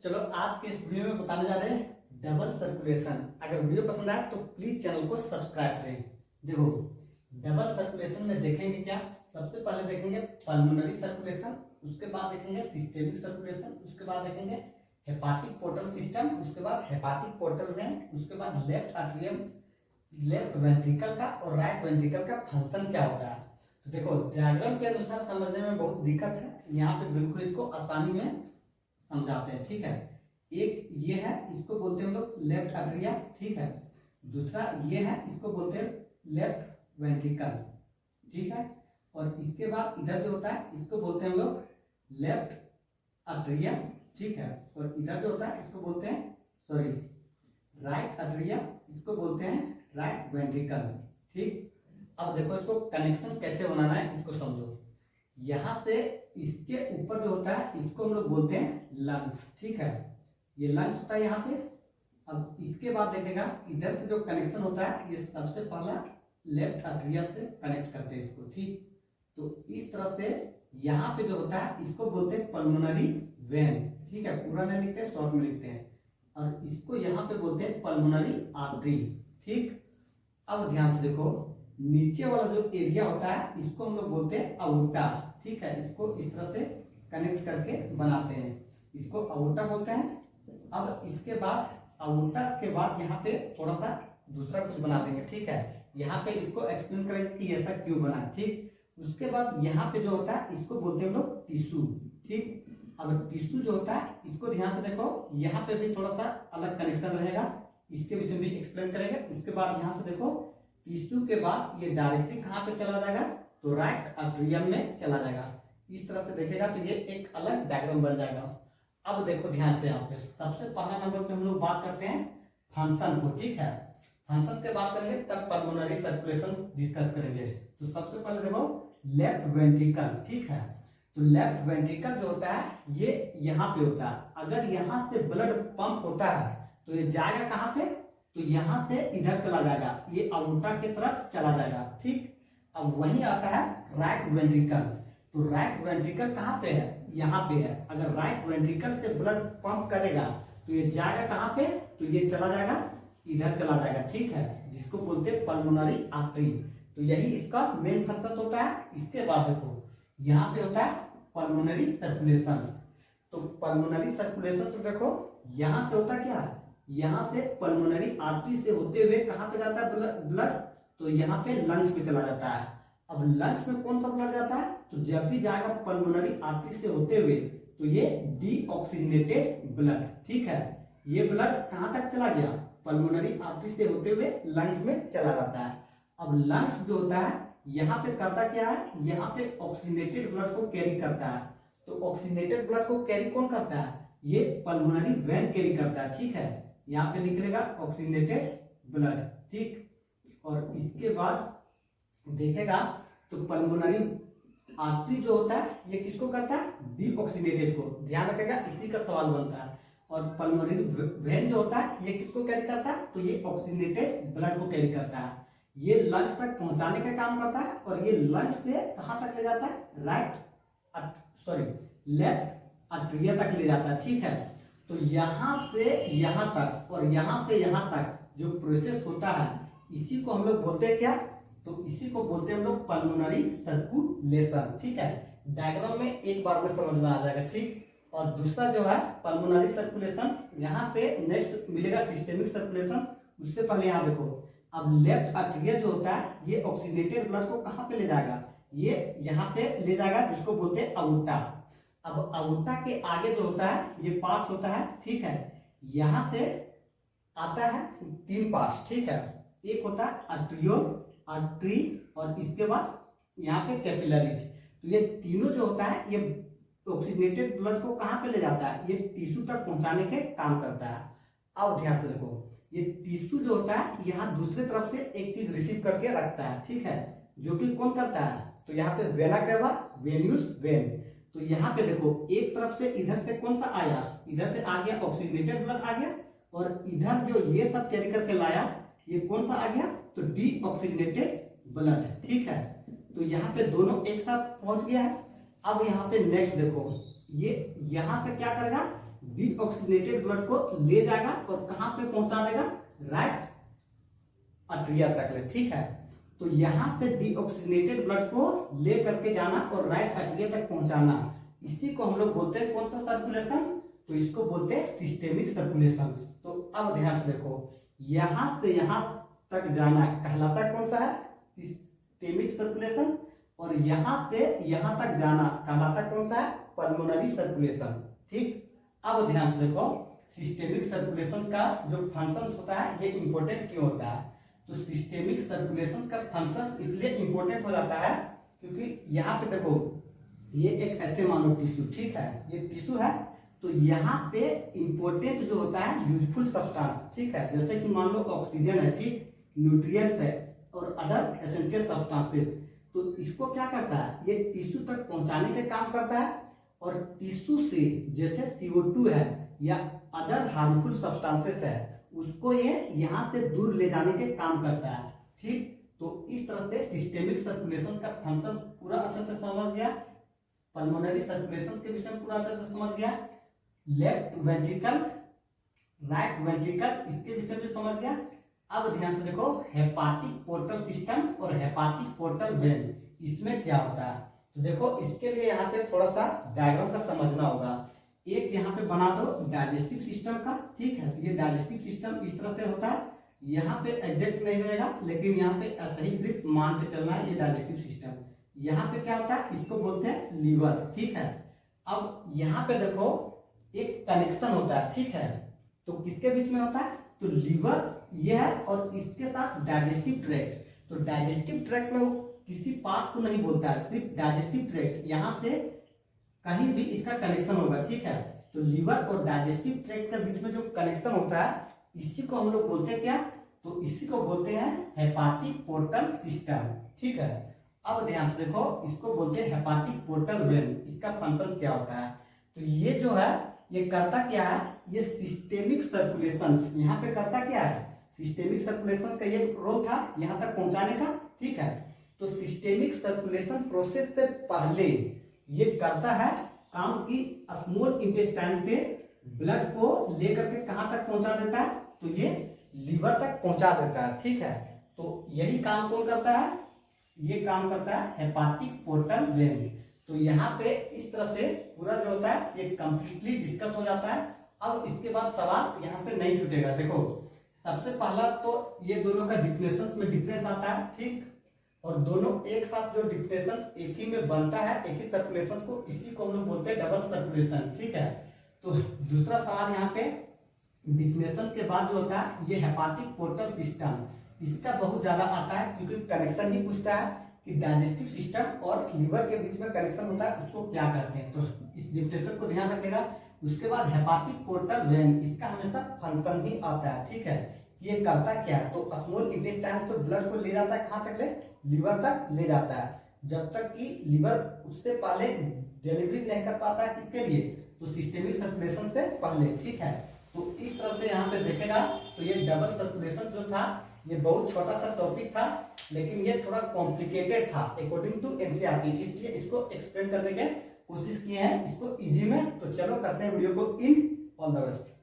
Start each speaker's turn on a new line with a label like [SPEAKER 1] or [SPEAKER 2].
[SPEAKER 1] चलो आज के इस वीडियो में बताने जा रहे हैं डबल सर्कुलेशन। अगर वीडियो पसंद आए तो प्लीज चैनल को सब्सक्राइब करें। देखो डबल सर्कुलेशन में देखेंगे क्या, सबसे पहले देखेंगे पल्मोनरी सर्कुलेशन, उसके बाद देखेंगे सिस्टेमिक सर्कुलेशन, उसके बाद देखेंगे हेपाटिक पोर्टल सिस्टम, उसके बाद हेपाटिक पोर्टल वेन, उसके बाद लेफ्ट आर्टरियम, लेफ्ट वेंट्रिकल का और राइट वेंट्रिकल का फंक्शन क्या होता है। तो देखो डायग्राम के अनुसार समझने में बहुत दिक्कत है, यहाँ पे बिल्कुल इसको आसानी में समझाते हैं। ठीक है, एक ये है, इसको बोलते हैं हम लोग लेफ्ट आर्टरिया। ठीक है, दूसरा ये है, इसको बोलते हैं लेफ्ट वेंट्रिकल। ठीक है, और इसके बाद इधर जो होता है इसको बोलते हैं हम लोग लेफ्ट आर्टरिया। ठीक है, और इधर जो होता है इसको बोलते हैं राइट आर्टरिया, इसको बोलते हैं राइट वेंट्रिकल। ठीक, अब देखो इसको कनेक्शन कैसे बनाना है इसको समझो। यहां से इसके ऊपर जो होता है इसको हम लोग बोलते हैं लंग्स। ठीक है, ये लंग्स होता है यहाँ पे। अब इसके बाद देखेगा इधर से जो कनेक्शन होता है ये सबसे पहला लेफ्ट आर्टरिया से कनेक्ट करते हैं इसको। ठीक, तो इस तरह से यहाँ पे जो होता है इसको बोलते हैं पल्मोनरी वेन। ठीक है, पूरा नहीं लिखते हैं, शॉर्ट में लिखते हैं, और इसको यहाँ पे बोलते हैं पल्मोनरी आर्टरी। ठीक, अब ध्यान से देखो नीचे वाला जो एरिया होता है इसको हम लोग बोलते हैं अओर्टा। ठीक है, इसको इस तरह से कनेक्ट करके बनाते हैं, इसको अओर्टा बोलते हैं। अब इसके बाद अओर्टा के बाद यहाँ पे थोड़ा सा दूसरा कुछ बना देंगे। ठीक है, यहाँ पे इसको एक्सप्लेन करेंगे कि ऐसा क्यों बना। ठीक, उसके बाद यहाँ पे जो होता है इसको बोलते हैं हम लोग टिश्यू। ठीक, अब टिश्यू जो होता है इसको ध्यान से देखो, यहाँ पे भी थोड़ा सा अलग कनेक्शन रहेगा, इसके विषय में भी एक्सप्लेन करेंगे। उसके बाद यहाँ से देखो टिश्यू के बाद ये डायरेक्टली कहाँ पे चला जाएगा, तो राइट आर्टरियम में चला जाएगा। इस तरह से देखेगा तो ये एक अलग डायग्राम बन जाएगा। अब देखो ध्यान से यहाँ पे सबसे पहला नंबर पे हम लोग बात करते हैं फंक्शन को। ठीक है, फंक्शन के बात करेंगे तब पल्मोनरी सर्कुलेशन डिस्कस करेंगे। तो सबसे पहले देखो लेफ्ट वेंट्रिकल। ठीक है, तो लेफ्ट वेंट्रिकल जो होता है ये यहाँ पे होता है। अगर यहाँ से ब्लड पंप होता है तो ये जाएगा कहाँ पे, तो यहाँ से इधर चला जाएगा, ये अओर्टा की तरफ चला जाएगा। ठीक, अब वही आता है राइट वेंट्रिकल। तो राइट वेंट्रिकल कहाँ पे है, यहाँ पे है। अगर राइट वेंट्रिकल से ब्लड पंप करेगा तो ये जाएगा कहाँ पे, तो ये चला जाएगा इधर चला जाएगा। ठीक है, जिसको बोलते हैं पल्मोनरी आर्टरी। तो यही इसका मेन फंक्शन होता है। इसके बाद देखो यहाँ पे होता है पल्मोनरी सर्कुलेशन। तो पल्मोनरी सर्कुलेशन देखो यहाँ से होता क्या है, यहाँ से पल्मोनरी आर्टरी से होते हुए कहाँ पे जाता है ब्लड, तो यहाँ पे लंग्स पे चला जाता है। अब लंग्स में कौन सा ब्लड जाता है, तो जब भी जाएगा पल्मोनरी आर्टरी से होते हुए तो ये डीऑक्सीजनेटेड ब्लड। ठीक है, ये ब्लड कहाँ तक चला गया, पल्मोनरी आर्टरी से होते हुए लंग्स में चला जाता है। अब लंग्स जो होता है यहाँ पे करता क्या है, यहाँ पे ऑक्सीजनेटेड ब्लड को कैरी करता है। तो ऑक्सीजनेटेड ब्लड को कैरी कौन करता है, ये पल्मोनरी वेन कैरी करता है। ठीक है, यहाँ पे निकलेगा ऑक्सीजनेटेड ब्लड। ठीक, और इसके बाद देखेगा तो पल्मोनरी आर्टरी जो होता है ये किसको करता है, डीऑक्सीनेटेड को। ध्यान रखेगा इसी का सवाल बनता है। और पल्मोनरी वेन जो होता है ये किसको कैरी करता है, तो ये ऑक्सीजनेटेड ब्लड को कैरी करता है। ये लंग्स तक पहुंचाने का काम करता है, और ये लंग्स से कहां तक ले जाता है, लेफ्ट आर्टरिया तक ले जाता है। ठीक है, तो यहां से यहां तक और यहां से यहां तक जो प्रोसेस होता है इसी को हम लोग बोलते हैं क्या, तो इसी को बोलते हैं हम लोग पल्मोनरी सर्कुलेशन। ठीक है, डायग्राम में एक बार में समझ में आ जाएगा। ठीक, और दूसरा जो है पल्मोनरी सर्कुलेशन, यहाँ पे नेक्स्ट मिलेगा सिस्टेमिक सर्कुलेशन। उससे पहले यहाँ देखो अब लेफ्ट आर्टरिया जो होता है ये ऑक्सीजनेटेड ब्लड को कहाँ पे ले जाएगा, ये यहाँ पे ले जाएगा, जिसको बोलते हैं अओर्टा। अब अओर्टा के आगे जो होता है ये पार्ट्स होता है। ठीक है, यहाँ से आता है 3 पार्ट्स। ठीक है, एक होता है आर्टरियोल, आर्टरी, और इसके बाद यहाँ पे कैपिलरीज। तो ये तीनों जो होता है ये ऑक्सीजनेटेड ब्लड को कहाँ पे ले जाता है, ये टिश्यू तक पहुंचाने के काम करता है। अब ध्यान से देखो ये टिश्यू जो होता है यहाँ दूसरे तरफ से एक चीज रिसीव करके रखता है। ठीक है, जो कि कौन करता है, तो यहाँ पे वेना कैवा, वेन्यूस, वेन। तो यहाँ पे देखो एक तरफ से इधर से कौन सा आया, इधर से आ गया ऑक्सीजनेटेड ब्लड आ गया, और इधर जो ये सब कैरी करके लाया ये कौन सा आ गया, तो डीऑक्सीजनेटेड ब्लड। ठीक है, तो यहाँ पे दोनों एक साथ पहुंच गया है। अब यहाँ पे नेक्स्ट देखो ये यहाँ से क्या करेगा, डीऑक्सीजनेटेड ब्लड को ले जाएगा और कहां पे पहुंचा देगा, राइट अट्रिया तक ले, ठीक है। तो यहां से डीऑक्सीजनेटेड ब्लड को ले करके जाना और राइट अट्रिया तक पहुंचाना, इसी को हम लोग बोलते हैं कौन सा सर्कुलेशन, तो इसको बोलते हैं सिस्टेमिक सर्कुलेशन। तो अब ध्यान से देखो, यहां से यहां तक जाना कहलाता कौन सा है, सिस्टेमिक सर्कुलेशन, और यहां से यहां तक जाना कहलाता कौन सा है, पल्मोनरी सर्कुलेशन, ठीक। अब ध्यान से देखो, सिस्टेमिक सर्कुलेशन का जो फंक्शन होता है ये इंपॉर्टेंट क्यों होता है, तो सिस्टेमिक सर्कुलेशन का फंक्शन इसलिए इंपॉर्टेंट हो जाता है क्योंकि यहाँ पे देखो ये एक ऐसे मानो टिश्यू, ठीक है, ये टिश्यू है, तो यहाँ पे इंपॉर्टेंट जो होता है यूजफुल सब्सटेंस, ठीक है, जैसे कि मान लो ऑक्सीजन है, ठीक, न्यूट्रिएंट्स है और अदर एसेंशियल सब्सटेंसेस, तो इसको क्या करता है, ये टिश्यू तक पहुंचाने के काम करता है, और टिश्यू से जैसे CO2 है या अदर हार्मफुल सब्सटेंसेस है उसको ये यहाँ से दूर ले जाने के काम करता है, ठीक। तो इस तरह से सिस्टेमिक सर्कुलेशन का फंक्शन पूरा अच्छे से समझ गया, पल्मोनरी सर्कुलेशन के विषय में पूरा अच्छे से समझ गया, लेफ्ट वेंट्रिकल राइट वेंट्रिकल इसके विषय में समझ गया। अब ध्यान से देखो, हेपाटिक पोर्टल सिस्टम और हेपाटिक पोर्टल वेन, इसमें क्या होता है, तो देखो इसके लिए यहाँ पे थोड़ा सा डायग्राम का समझना होगा। एक यहाँ पे बना दो डाइजेस्टिव सिस्टम का, ठीक है, ये डाइजेस्टिव सिस्टम इस तरह से होता है, यहाँ पे एग्जैक्ट नहीं रहेगा लेकिन यहाँ पे ऐसा ही सिर्फ मान के चलना है, ये डाइजेस्टिव सिस्टम। यहाँ पे क्या होता है, इसको बोलते हैं लीवर, ठीक है। अब यहाँ पे देखो एक कनेक्शन होता है, ठीक है, तो किसके बीच में होता है, तो लीवर ये है और इसके साथ डाइजेस्टिव ट्रैक्ट, तो डाइजेस्टिव ट्रैक्ट में वो किसी पार्ट को नहीं बोलता है, सिर्फ डाइजेस्टिव ट्रैक्ट, यहाँ से कहीं भी इसका कनेक्शन होगा, ठीक है। तो लीवर और डाइजेस्टिव ट्रैक्ट के बीच में जो कनेक्शन होता है इसी को हम लोग बोलते हैं क्या, तो इसी को बोलते हैं हेपाटिक पोर्टल सिस्टम, ठीक है। अब ध्यान से देखो, इसको बोलते हैं हेपाटिक पोर्टल वेन, इसका फंक्शन क्या होता है, तो ये जो है ये करता क्या है, ये सिस्टेमिक सर्कुलेशन यहाँ पे करता क्या है, सिस्टेमिक सर्कुलेशन का ये रोल था यहाँ तक पहुंचाने का, ठीक है। तो सिस्टेमिक सर्कुलेशन प्रोसेस से पहले ये करता है काम की स्मॉल इंटेस्टाइन से ब्लड को लेकर के कहां तक पहुंचा देता है, तो ये लीवर तक पहुंचा देता है, ठीक है। तो यही काम कौन करता है, ये काम करता है हेपाटिक पोर्टल वेन। तो यहाँ पे इस तरह से पूरा जो होता है ये कंप्लीटली डिस्कस हो जाता है। अब इसके बाद सवाल यहाँ से नहीं छूटेगा। देखो सबसे पहला तो ये दोनों का डिफिनेशन में डिफरेंस आता है, ठीक, और दोनों एक साथ जो डिफिनेशन एक ही में बनता है, एक ही सर्कुलेशन को, इसी को हम लोग बोलते हैं डबल सर्कुलेशन, ठीक है। तो दूसरा सवाल यहाँ पे डिफिनेशन के बाद जो होता है ये हेपाटिक पोर्टल सिस्टम, इसका बहुत ज्यादा आता है क्योंकि कनेक्शन ही पूछता है कि डाइजेस्टिव सिस्टम और लीवर के बीच में कनेक्शन होता है उसको क्या कहते हैं, तो इस डिफिनेशन को ध्यान रखेगा। उसके बाद हेपाटिक पोर्टल वेन, इसका हमेशा फंक्शन ही आता है, ठीक है, ये करता क्या है, तो स्मॉल इंटेस्टाइन से ब्लड को ले जाता है कहाँ तक, ले लीवर तक ले जाता है, जब तक कि लीवर उससे पहले डिलीवरी नहीं कर पाता है, किसके लिए, तो सिस्टेमिक सर्कुलेशन से पहले, ठीक है। तो इस तरह से यहाँ पे देखेगा तो ये डबल सर्कुलेशन जो था ये बहुत छोटा सा टॉपिक था, लेकिन ये थोड़ा कॉम्प्लिकेटेड था अकॉर्डिंग टू एनसीईआरटी, इसलिए इसको एक्सप्लेन करने के कोशिश किए हैं इसको इजी में। तो चलो करते हैं वीडियो को इन, ऑल द बेस्ट।